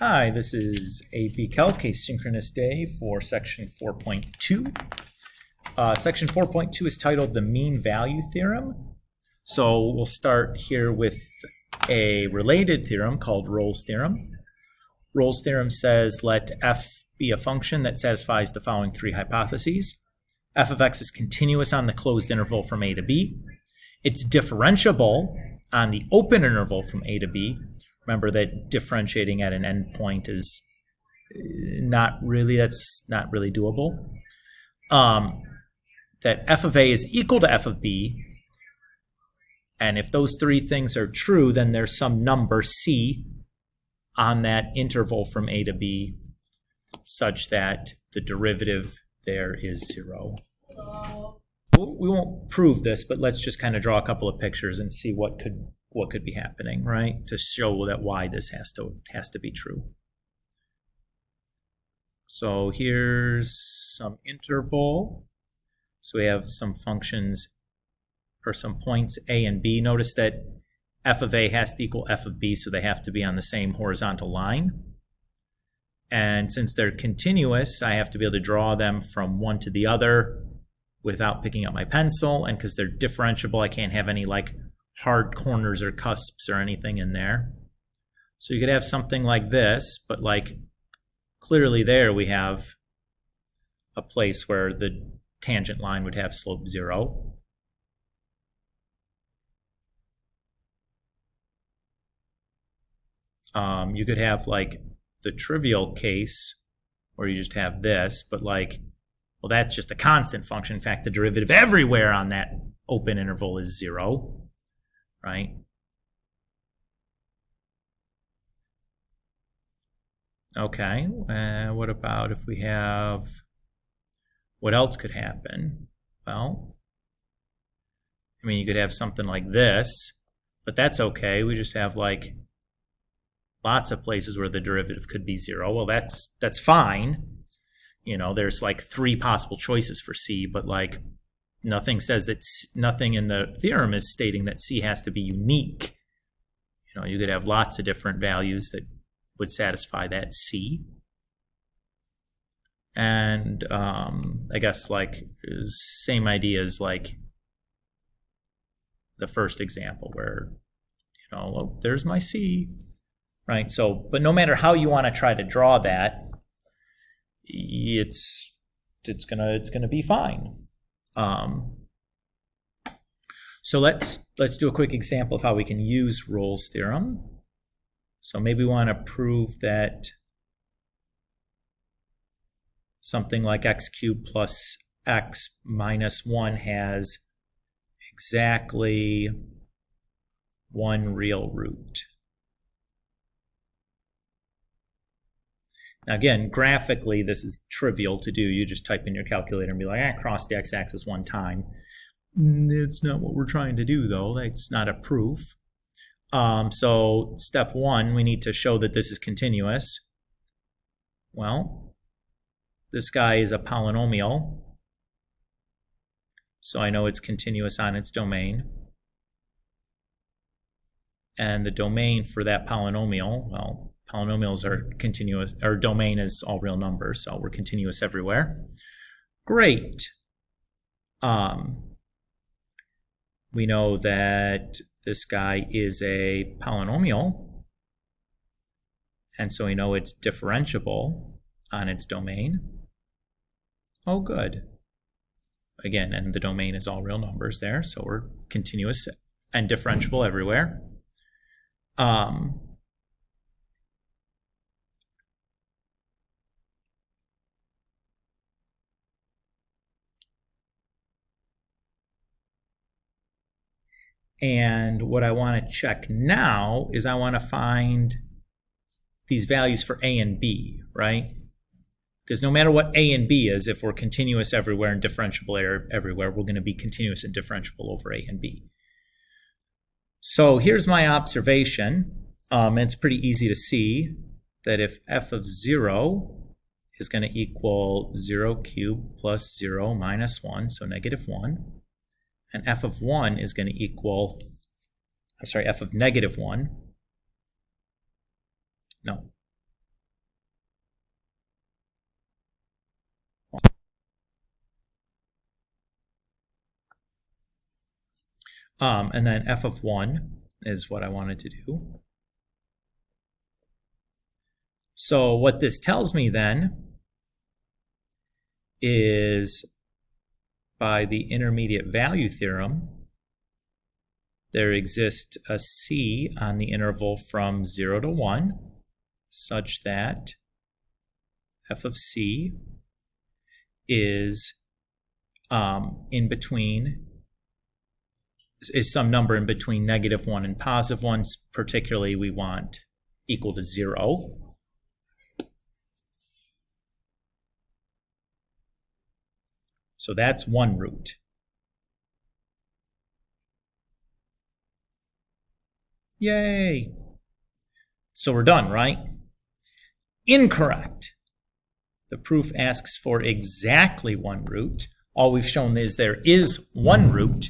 Hi, this is AP Calc, asynchronous day for section 4.2. Section 4.2 is titled the mean value theorem. So we'll start here with a related theorem called Rolle's theorem. Rolle's theorem says let f be a function that satisfies the following three hypotheses. F of x is continuous on the closed interval from a to b. It's differentiable on the open interval from a to b. Remember that differentiating at an endpoint is that's not really doable. That f of a is equal to f of b, and if those three things are true, then there's some number c on that interval from a to b such that the derivative there is 0. We won't prove this, but let's just kind of draw a couple of pictures and see what could be happening, right? To show that why this has to be true. So here's some interval. So we have some functions or some points a and b. Notice that f of a has to equal f of b, so they have to be on the same horizontal line. And since they're continuous, I have to be able to draw them from one to the other without picking up my pencil. And because they're differentiable, I can't have any like hard corners or cusps or anything in there. So you could have something like this, but like clearly there we have a place where the tangent line would have slope 0. You could have like the trivial case where you just have this, but like, well, that's just a constant function. In fact, the derivative everywhere on that open interval is 0. Right? Okay, what about if we have, what else could happen? Well, I mean, you could have something like this, but that's okay. We just have like lots of places where the derivative could be 0. Well, that's fine. You know, there's like 3 possible choices for c, but like nothing says that, nothing in the theorem is stating that c has to be unique. You know, you could have lots of different values that would satisfy that c. And I guess like same idea as like the first example where, you know, well, there's my c, right? So, but no matter how you want to try to draw that, it's gonna be fine. So let's do a quick example of how we can use Rolle's theorem. So maybe we want to prove that something like x cubed plus x minus 1 has exactly 1 real root. Now again, graphically, this is trivial to do. You just type in your calculator and be like, cross the x-axis one time. It's not what we're trying to do, though. That's not a proof. So step 1, we need to show that this is continuous. Well, this guy is a polynomial, so I know it's continuous on its domain. And the domain for that polynomial, well, polynomials are continuous, or domain is all real numbers, so we're continuous everywhere. Great. We know that this guy is a polynomial, and so we know it's differentiable on its domain. Oh, good. Again, and the domain is all real numbers there, so we're continuous and differentiable everywhere. And what I want to check now is I want to find these values for a and b, right? Because no matter what a and b is, if we're continuous everywhere and differentiable everywhere, we're going to be continuous and differentiable over a and b. So here's my observation. It's pretty easy to see that if f of 0 is going to equal 0 cubed plus 0 minus 1, so negative 1, and f of 1 is going to equal, f of negative 1. No, And then f of 1 is what I wanted to do. So what this tells me then is, by the intermediate value theorem, there exists a c on the interval from 0 to 1 such that f of c is in between, is some number in between -1 and +1. Particularly, we want equal to 0. So that's one root. Yay! So we're done, right? Incorrect. The proof asks for exactly one root. All we've shown is there is one root,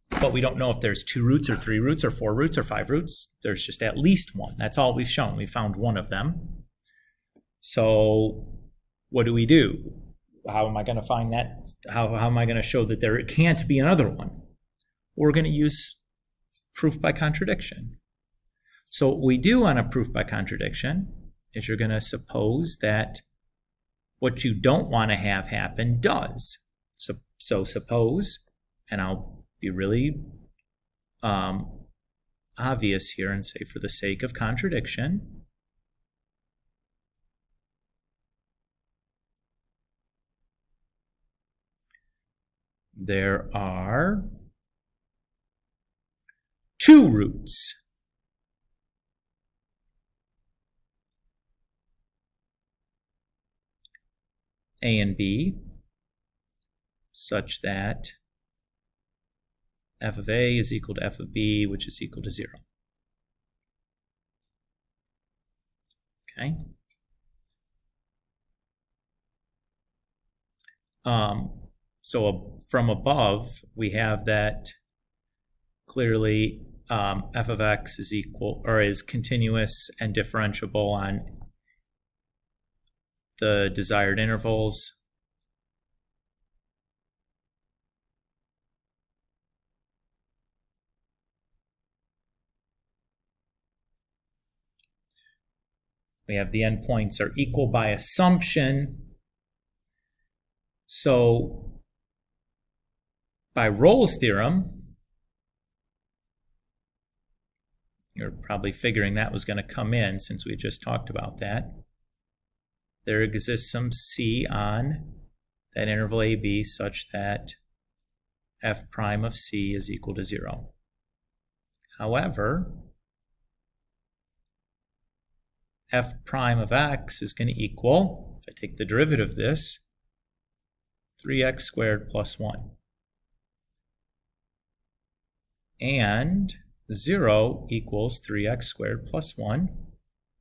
but we don't know if there's 2 roots or 3 roots or 4 roots or 5 roots. There's just at least one. That's all we've shown. We found one of them. So what do? How am I going to find that? How am I going to show that there can't be another one? We're going to use proof by contradiction. So what we do on a proof by contradiction is you're going to suppose that what you don't want to have happen does. So suppose, and I'll be really obvious here and say, for the sake of contradiction, there are 2 roots. A and B, such that f of A is equal to f of B, which is equal to 0. Okay. So from above, we have that clearly f of x is equal, or is continuous and differentiable on the desired intervals. We have the endpoints are equal by assumption. So by Rolle's theorem, you're probably figuring that was going to come in since we just talked about that. There exists some c on that interval AB such that f prime of c is equal to 0. However, f prime of x is going to equal, if I take the derivative of this, 3x squared plus 1. And 0 equals 3x squared plus 1.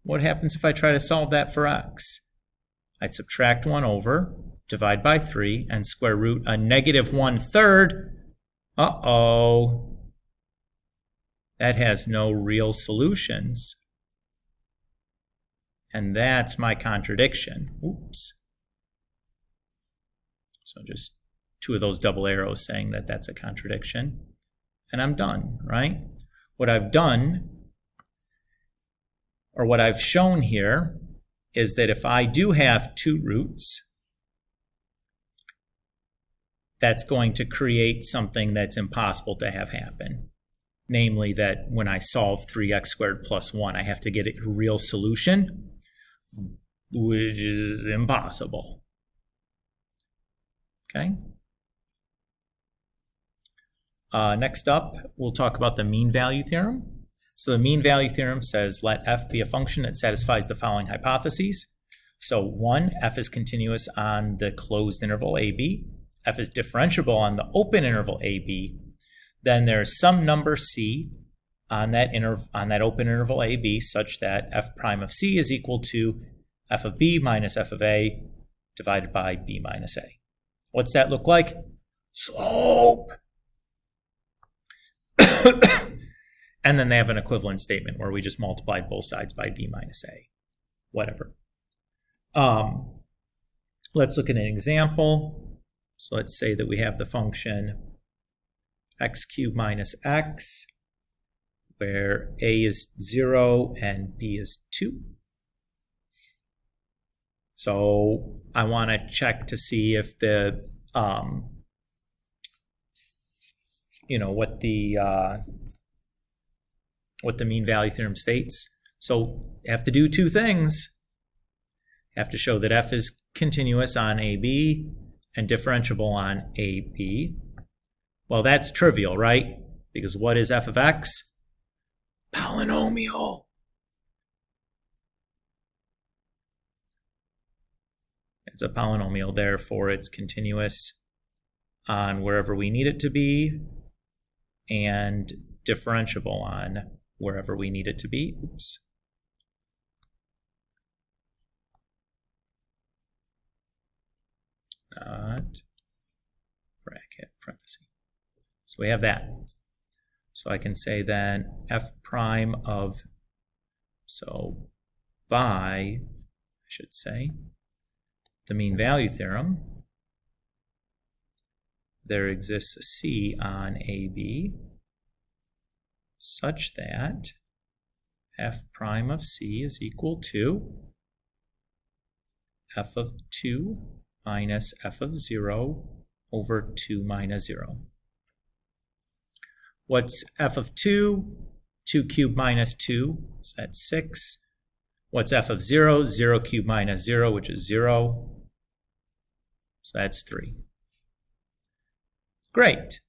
What happens if I try to solve that for x? I'd subtract 1 over, divide by 3, and square root a -1/3. Uh-oh. That has no real solutions. And that's my contradiction. Oops. So just 2 of those double arrows saying that that's a contradiction. And I'm done, right? What I've done, or what I've shown here, is that if I do have 2 roots, that's going to create something that's impossible to have happen. Namely that when I solve 3x squared plus 1, I have to get a real solution, which is impossible. Okay? Next up, we'll talk about the mean value theorem. So the mean value theorem says let f be a function that satisfies the following hypotheses. So 1, f is continuous on the closed interval AB. F is differentiable on the open interval AB. Then there's some number c on that open interval AB such that f prime of c is equal to f of b minus f of a divided by b minus a. What's that look like? Slope! And then they have an equivalent statement where we just multiplied both sides by b minus a. Whatever. Let's look at an example. So let's say that we have the function x cubed minus x, where a is 0 and b is 2. So I want to check to see if the, what the mean value theorem states. So you have to do two things. You have to show that f is continuous on AB and differentiable on AB. Well, that's trivial, right? Because what is f of x? Polynomial. It's a polynomial, therefore it's continuous on wherever we need it to be and differentiable on wherever we need it to be. Oops. Not bracket, parenthesis. So we have that. So I can say then f prime of, so by, I should say, the mean value theorem, there exists a C on AB such that f prime of C is equal to f of 2 minus f of 0 over 2 minus 0. What's f of 2? 2 cubed minus 2, so that's 6. What's f of 0? 0 cubed minus 0, which is 0. So that's 3. Great.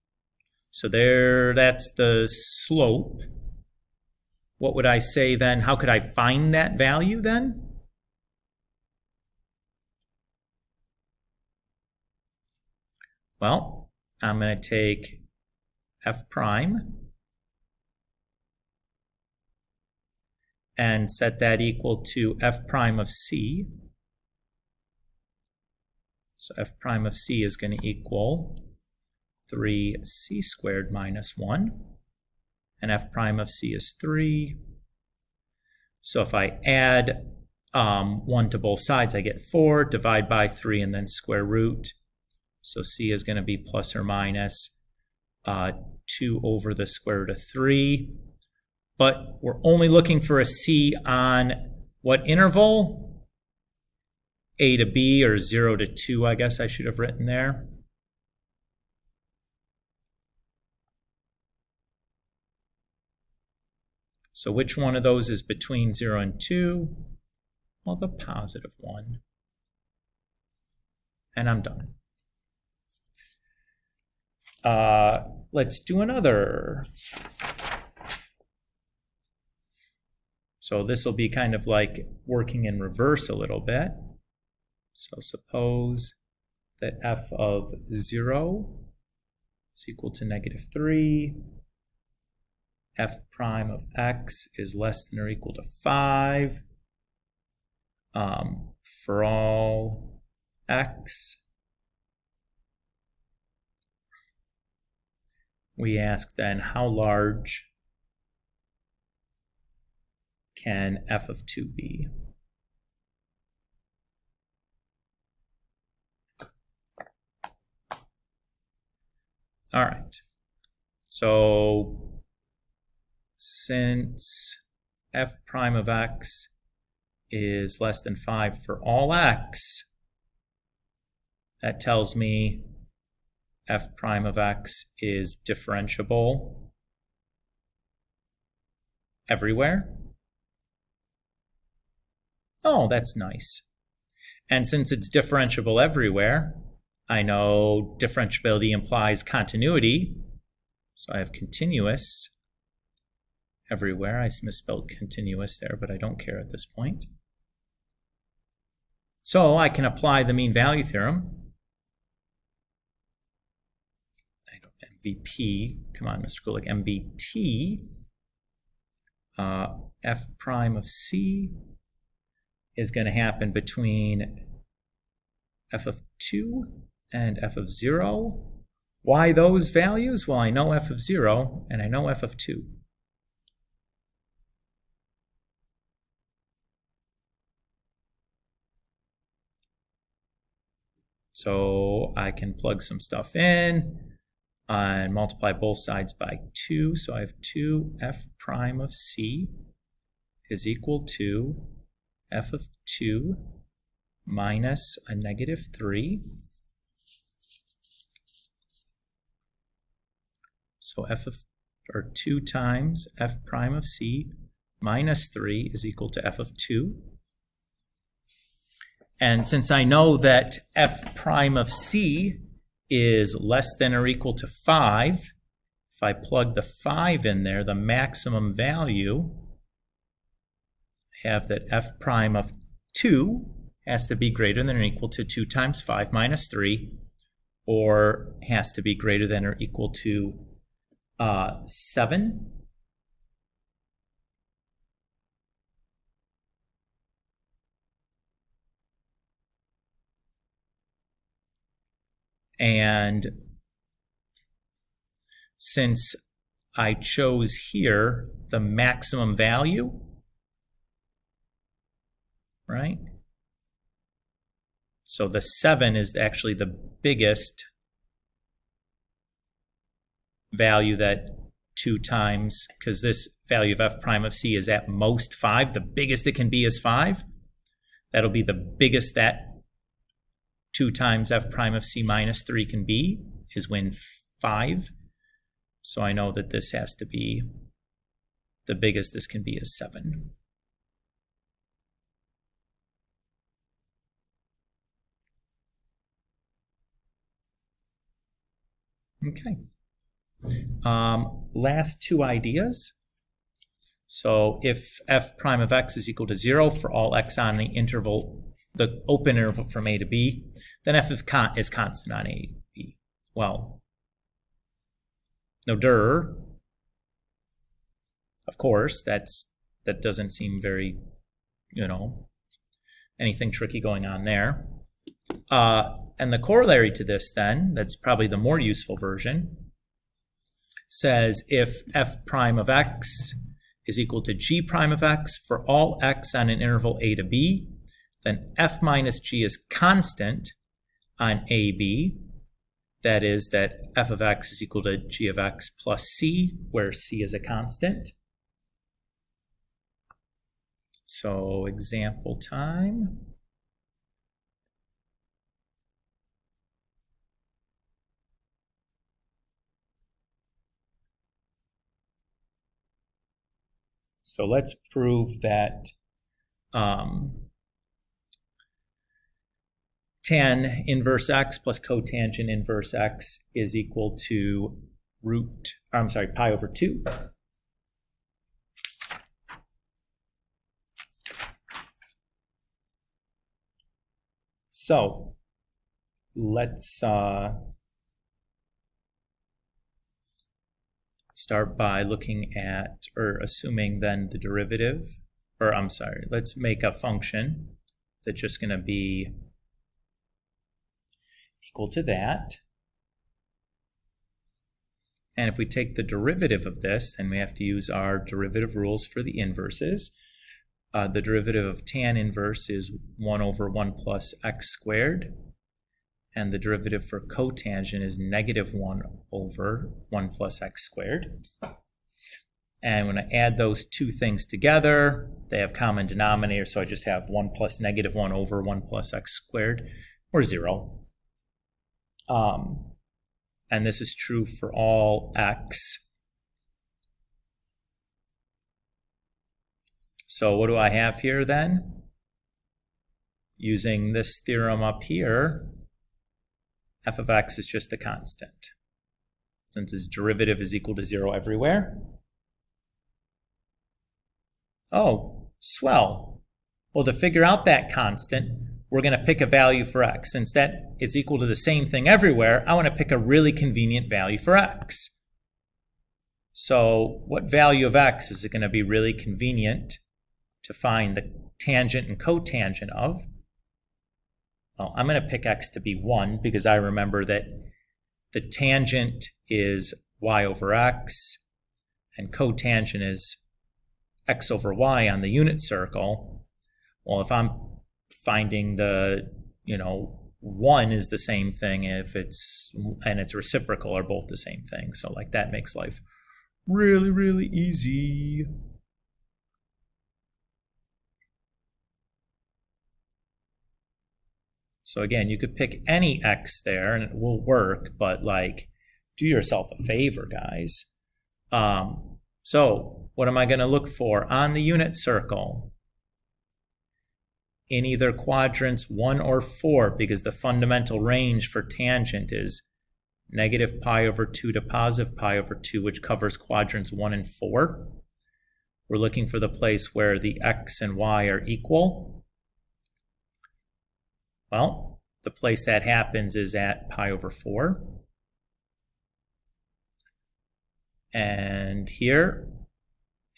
So there, that's the slope. What would I say then? How could I find that value then? Well, I'm going to take f prime and set that equal to f prime of c. So f prime of c is going to equal 3c squared minus 1. And f prime of c is 3. So if I add 1 to both sides, I get 4, divide by 3, and then square root. So c is going to be plus or minus 2 over the square root of 3. But we're only looking for a c on what interval? A to b, or 0 to 2, I guess I should have written there. So which one of those is between 0 and 2? Well, the positive one. And I'm done. Let's do another. So this will be kind of like working in reverse a little bit. So suppose that f of 0 is equal to negative 3. F prime of x is less than or equal to 5 for all x. We ask then, how large can f of 2 be? All right, so since f prime of x is less than 5 for all x, that tells me f prime of x is differentiable everywhere. Oh, that's nice. And since it's differentiable everywhere, I know differentiability implies continuity. So I have continuous everywhere. I misspelled continuous there, but I don't care at this point. So I can apply the mean value theorem. MVP, come on, Mr. Gulick, MVT, f prime of c is going to happen between f of 2 and f of 0. Why those values? Well, I know f of 0 and I know f of 2. So I can plug some stuff in. and multiply both sides by 2. So I have 2 f prime of c is equal to f of 2 minus a negative 3. So 2 times f prime of c minus 3 is equal to f of 2. And since I know that f prime of c is less than or equal to 5, if I plug the 5 in there, the maximum value, I have that f prime of 2 has to be greater than or equal to 2 times 5 minus 3, or has to be greater than or equal to 7. And since I chose here the maximum value, right? So the 7 is actually the biggest value that 2 times, because this value of f prime of c is at most 5. The biggest it can be is 5. That'll be the biggest that 2 times f prime of c minus 3 can be, is when 5. So I know that this has to be, the biggest this can be is 7. Okay. Last two ideas. So if f prime of x is equal to 0 for all x on the interval, the open interval from a to b, then f is constant on a to b. Well, no dir. Of course, that doesn't seem very, anything tricky going on there. And the corollary to this then, that's probably the more useful version, says if f prime of x is equal to g prime of x for all x on an interval a to b, then f minus g is constant on ab. That is that f of x is equal to g of x plus c, where c is a constant. So example time. So let's prove that tan inverse x plus cotangent inverse x is equal to pi over 2. So let's start by looking at, or assuming then the derivative, let's make a function that's just going to be equal to that. And if we take the derivative of this, then we have to use our derivative rules for the inverses. The derivative of tan inverse is 1 over 1 plus x squared. And the derivative for cotangent is negative 1 over 1 plus x squared. And when I add those two things together, they have common denominator, so I just have 1 plus negative 1 over 1 plus x squared, or 0. And this is true for all x. So what do I have here then? Using this theorem up here, f of x is just a constant, since its derivative is equal to 0 everywhere. Oh, swell. Well, to figure out that constant, we're going to pick a value for x. Since that is equal to the same thing everywhere, I want to pick a really convenient value for x. So what value of x is it going to be really convenient to find the tangent and cotangent of? Well, I'm going to pick x to be 1 because I remember that the tangent is y over x and cotangent is x over y on the unit circle. Well, if I'm finding the, 1 is the same thing if and its reciprocal are both the same thing. So like that makes life really, really easy. So again, you could pick any x there and it will work, but like do yourself a favor, guys. So what am I going to look for on the unit circle? In either quadrants 1 or 4, because the fundamental range for tangent is negative pi over 2 to positive pi over 2, which covers quadrants 1 and 4. We're looking for the place where the x and y are equal. Well, the place that happens is at pi over 4. And here,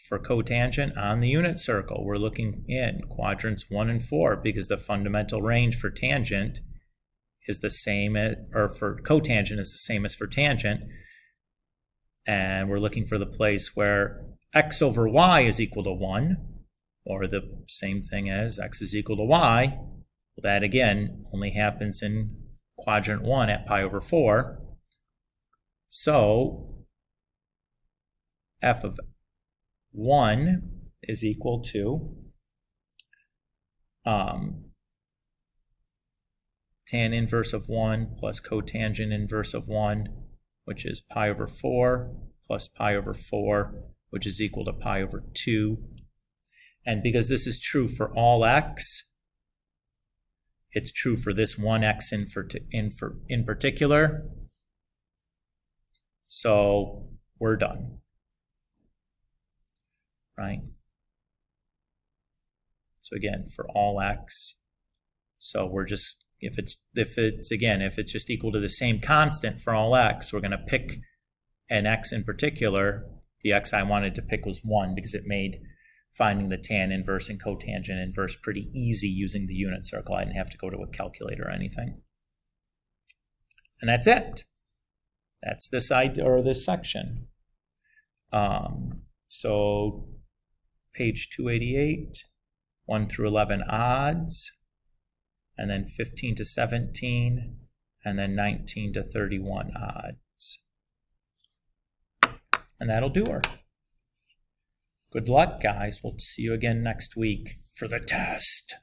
for cotangent on the unit circle, we're looking in quadrants 1 and 4 because the fundamental range for tangent is the same as, or for cotangent is the same as for tangent. And we're looking for the place where x over y is equal to 1, or the same thing as x is equal to y. Well, that again only happens in quadrant 1 at pi over 4. So f of 1 is equal to tan inverse of 1 plus cotangent inverse of 1, which is pi over 4 plus pi over 4, which is equal to pi over 2. And because this is true for all x, it's true for this one x in particular. So we're done. Right? So again, for all x, so we're just, if it's just equal to the same constant for all x, we're going to pick an x in particular. The x I wanted to pick was 1 because it made finding the tan inverse and cotangent inverse pretty easy using the unit circle. I didn't have to go to a calculator or anything. And that's it. That's this idea or this section. So page 288, 1 through 11 odds, and then 15 to 17, and then 19 to 31 odds. And that'll do her. Good luck, guys. We'll see you again next week for the test.